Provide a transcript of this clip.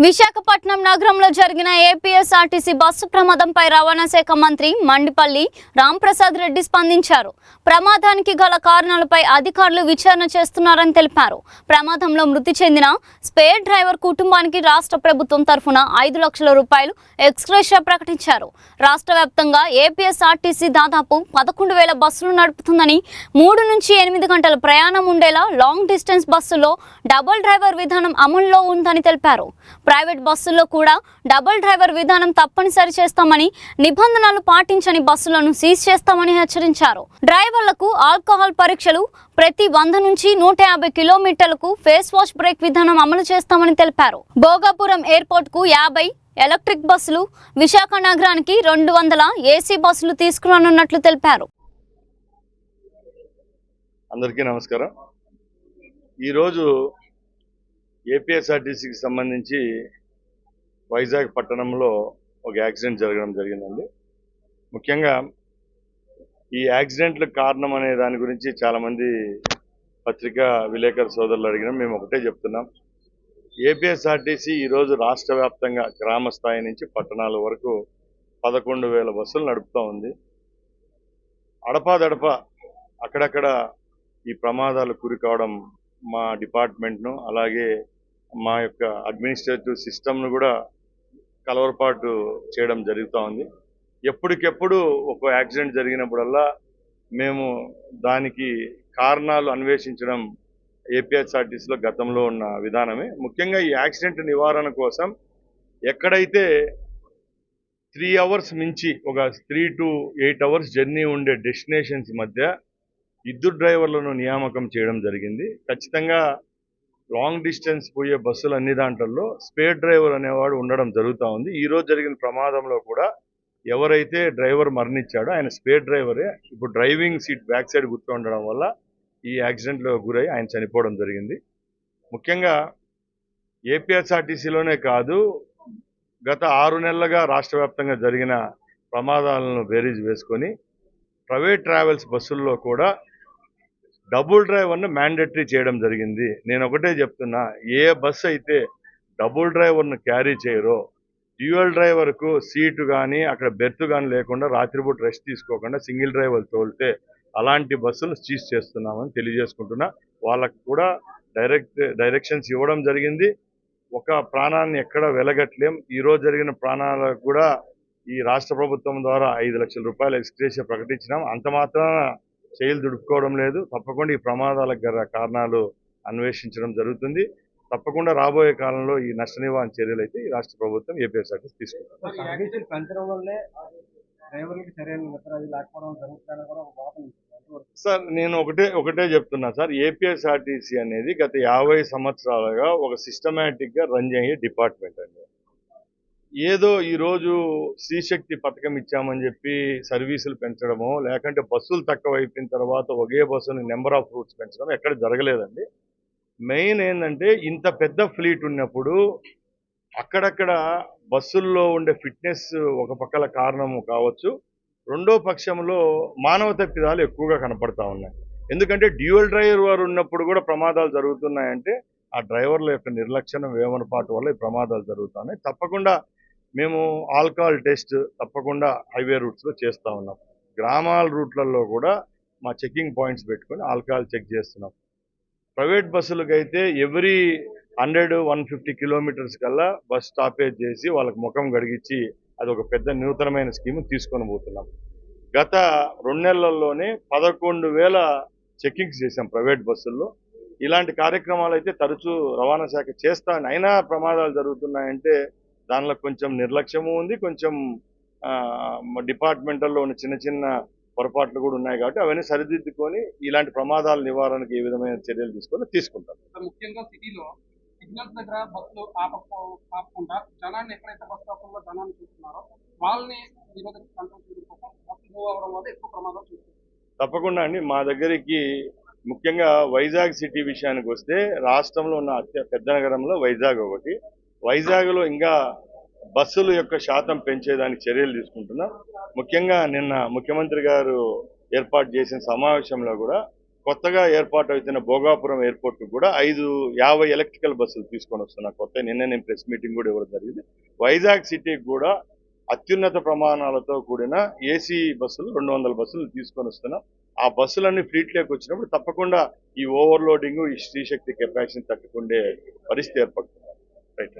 విశాఖపట్నం నగరంలో జరిగిన APSRTC bus ప్రమాదంపై రవాణా శాఖ మంత్రి మండిపల్లి రాంప్రసాద్ రెడ్డి స్పందించారు. ప్రమాదానికి గల కారణాలపై అధికారులు విచారణ చేస్తున్నారని తెలిపారు. ప్రమాదంలో మృతి చెందిన స్పేర్ డ్రైవర్ కుటుంబానికి రాష్ట్ర ప్రభుత్వం తరఫున 5 లక్షల రూపాయలు ఎక్స్‌గ్రేషియా ప్రకటించారు. రాష్ట్ర వ్యాప్తంగా ఏపీఎస్ఆర్టీసీ దాదాపు 11,000 బస్సులు నడుపుతుందని 3 నుంచి 8 గంటల ప్రయాణం ఉండేలా లాంగ్ డిస్టెన్స్ బస్సుల్లో డబుల్ డ్రైవర్ విధానం అమల్లో ఉందని తెలిపారు. ప్రైవేట్ బస్సుల్లో కూడా డబుల్ డ్రైవర్ విధానం తప్పనిసరి చేస్తామని, నిబంధనలు పాటించని బస్సులను సీజ్ చేస్తామని హెచ్చరించారు. డ్రైవర్లకు ఆల్కహాల్ పరీక్షలు ప్రతి 100 నుంచి 150 కిలోమీటర్లకు ఫేస్ వాష్ బ్రేక్ విధానం అమలు చేస్తామని తెలిపారు. భోగాపురం ఎయిర్పోర్ట్ కు 50 ఎలక్ట్రిక్ బస్సులు, విశాఖ నగరానికి 200 ఏసీ బస్సులు తీసుకురానున్నట్లు తెలిపారు. అందరికీ నమస్కారం. ఈరోజు ఏపీఎస్ఆర్టీసీకి సంబంధించి వైజాగ్ పట్టణంలో ఒక యాక్సిడెంట్ జరగడం జరిగిందండి. ముఖ్యంగా ఈ యాక్సిడెంట్లకు కారణం అనే దాని గురించి చాలామంది పత్రికా విలేకరు సోదరులు అడిగినాం. మేము ఒకటే చెప్తున్నాం, ఏపీఎస్ఆర్టీసీ ఈరోజు రాష్ట్ర వ్యాప్తంగా గ్రామ స్థాయి నుంచి పట్టణాల వరకు 11,000 బస్సులు నడుపుతూ ఉంది. అడపాదడప అక్కడక్కడ ఈ ప్రమాదాలు గురి కావడం మా డిపార్ట్మెంట్ను, అలాగే మా యొక్క అడ్మినిస్ట్రేటివ్ సిస్టమ్ను కూడా కలవరపాటు చేయడం జరుగుతూ ఉంది. ఎప్పటికెప్పుడు ఒక యాక్సిడెంట్ జరిగినప్పుడల్లా మేము దానికి కారణాలు అన్వేషించడం ఏపీఎస్ఆర్టీసీలో గతంలో ఉన్న విధానమే. ముఖ్యంగా ఈ యాక్సిడెంట్ నివారణ కోసం ఎక్కడైతే 3 అవర్స్ మించి ఒక 3 to 8 అవర్స్ జర్నీ ఉండే డెస్టినేషన్స్ మధ్య 2 డ్రైవర్లను నియామకం చేయడం జరిగింది. ఖచ్చితంగా లాంగ్ డిస్టెన్స్ పోయే బస్సులు అన్ని దాంట్లో స్పేర్ డ్రైవర్ అనేవాడు ఉండడం జరుగుతూ ఉంది. ఈరోజు జరిగిన ప్రమాదంలో కూడా ఎవరైతే డ్రైవర్ మరణించాడో ఆయన స్పేర్ డ్రైవరే. ఇప్పుడు డ్రైవింగ్ సీట్ బ్యాక్ సైడ్ కూర్చోండడం వల్ల ఈ యాక్సిడెంట్లో గురై ఆయన చనిపోవడం జరిగింది. ముఖ్యంగా ఏపీఎస్ఆర్టీసీలోనే కాదు, గత 6 నెలలుగా రాష్ట్ర వ్యాప్తంగా జరిగిన ప్రమాదాలను బేరీజ్ వేసుకొని ప్రైవేట్ ట్రావెల్స్ బస్సుల్లో కూడా డబుల్ డ్రైవర్ను మ్యాండేటరీ చేయడం జరిగింది. నేను ఒకటే చెప్తున్నా, ఏ బస్సు అయితే డబుల్ డ్రైవర్ను క్యారీ చేయరో, డ్యూయల్ డ్రైవర్కు సీటు కానీ అక్కడ బెర్త్ కానీ లేకుండా రాత్రిపూట రెస్ట్ తీసుకోకుండా సింగిల్ డ్రైవర్ తోలితే అలాంటి బస్సులు సీజ్ చేస్తున్నామని తెలియజేసుకుంటున్నా. వాళ్ళకు కూడా డైరెక్షన్స్ ఇవ్వడం జరిగింది. ఒక ప్రాణాన్ని ఎక్కడ వెలగట్లేం. ఈరోజు జరిగిన ప్రాణాలకు కూడా ఈ రాష్ట్ర ప్రభుత్వం ద్వారా 5 లక్షల రూపాయల ఎక్స్‌గ్రేషియా ప్రకటించినాం. అంత మాత్రాన చేతులు దుడుపుకోవడం లేదు. తప్పకుండా ఈ ప్రమాదాలకు గల కారణాలు అన్వేషించడం జరుగుతుంది. తప్పకుండా రాబోయే కాలంలో ఈ నష్ట నివారణ చర్యలు అయితే ఈ రాష్ట్ర ప్రభుత్వం ఏపీఎస్ఆర్టీసీ తీసుకుంటుంది. సార్, నేను ఒకటే చెప్తున్నా సార్, ఏపీఎస్ఆర్టీసీ అనేది గత 50 సంవత్సరాలుగా ఒక సిస్టమేటిక్ గా రన్ అయ్యే డిపార్ట్మెంట్ అండి. ఏదో ఈరోజు శ్రీశక్తి పథకం ఇచ్చామని చెప్పి సర్వీసులు పెంచడమో, లేకంటే బస్సులు తక్కువ అయిపోయిన తర్వాత ఒకే బస్సుని నెంబర్ ఆఫ్ రూట్స్ పెంచడం ఎక్కడ జరగలేదండి. మెయిన్ ఏంటంటే ఇంత పెద్ద ఫ్లీట్ ఉన్నప్పుడు అక్కడక్కడ బస్సుల్లో ఉండే ఫిట్నెస్ ఒక పక్కల కారణము కావచ్చు, రెండో పక్షంలో మానవ తప్పిదాలు ఎక్కువగా కనపడతా ఉన్నాయి. ఎందుకంటే డ్యూయల్ డ్రైవర్ ఉన్నప్పుడు కూడా ప్రమాదాలు జరుగుతున్నాయంటే ఆ డ్రైవర్ల యొక్క నిర్లక్ష్యం, వేమనపాటు వల్ల ఈ ప్రమాదాలు జరుగుతున్నాయి. తప్పకుండా మేము ఆల్కహాల్ టెస్ట్ తప్పకుండా హైవే రూట్స్లో చేస్తూ ఉన్నాం. గ్రామాల రూట్లలో కూడా మా చెకింగ్ పాయింట్స్ పెట్టుకొని ఆల్కహాల్ చెక్ చేస్తున్నాం. ప్రైవేట్ బస్సులకైతే ఎవ్రీ 100-150 కిలోమీటర్స్ కల్లా బస్ స్టాపేజ్ చేసి వాళ్ళకి ముఖం గడిగించి అది ఒక పెద్ద నూతనమైన స్కీమ్ తీసుకొని పోతున్నాం. గత 2 నెలల్లోనే 11,000 చెకింగ్స్ చేశాం ప్రైవేట్ బస్సుల్లో. ఇలాంటి కార్యక్రమాలు అయితే తరచూ రవాణా శాఖ చేస్తాను. అయినా ప్రమాదాలు జరుగుతున్నాయంటే దానిలో కొంచెం నిర్లక్ష్యము ఉంది, కొంచెం డిపార్ట్మెంటల్లో ఉన్న చిన్న చిన్న పొరపాట్లు కూడా ఉన్నాయి. కాబట్టి అవన్నీ సరిదిద్దుకొని ఇలాంటి ప్రమాదాల నివారణకు ఏ విధమైన చర్యలు తీసుకుంటాం. ముఖ్యంగా సిటీలో సిగ్నల్స్ దగ్గర బస్సులు ఆపకుండా జనాన్ని ఎక్కడైతే బస్ స్టాప్లో జనాన్ని చూస్తున్నారో వాళ్ళని కంట్రోల్ చేయడం కోసం బస్సు మూవ్ అవ్వడం వల్ల ఎక్కువ ప్రమాదాలు చూస్తున్నారు. తప్పకుండా అండి. మా దగ్గరికి ముఖ్యంగా వైజాగ్ సిటీ విషయానికి వస్తే రాష్ట్రంలో ఉన్న పెద్ద నగరంలో వైజాగ్ ఒకటి. వైజాగ్లో ఇంకా బస్సుల యొక్క శాతం పెంచేదానికి చర్యలు తీసుకుంటున్నాం. ముఖ్యంగా నిన్న ముఖ్యమంత్రి గారు ఏర్పాటు చేసిన సమావేశంలో కూడా కొత్తగా ఏర్పాటు అవుతున్న భోగాపురం ఎయిర్పోర్ట్ కూడా 50 ఎలక్ట్రికల్ బస్సులు తీసుకొని వస్తున్నా. కొత్త నిన్న నేను ప్రెస్ మీటింగ్ కూడా ఇవ్వడం జరిగింది. వైజాగ్ సిటీకి కూడా అత్యున్నత ప్రమాణాలతో కూడిన ఏసీ బస్సులు 200 బస్సులు తీసుకొని వస్తున్నాం. ఆ బస్సులన్నీ ఫ్లీట్లోకి వచ్చినప్పుడు తప్పకుండా ఈ ఓవర్లోడింగ్, ఈ శ్రీశక్తి కెపాసిటీ తట్టుకుండే పరిస్థితి ఏర్పడుతుంది. రైట్.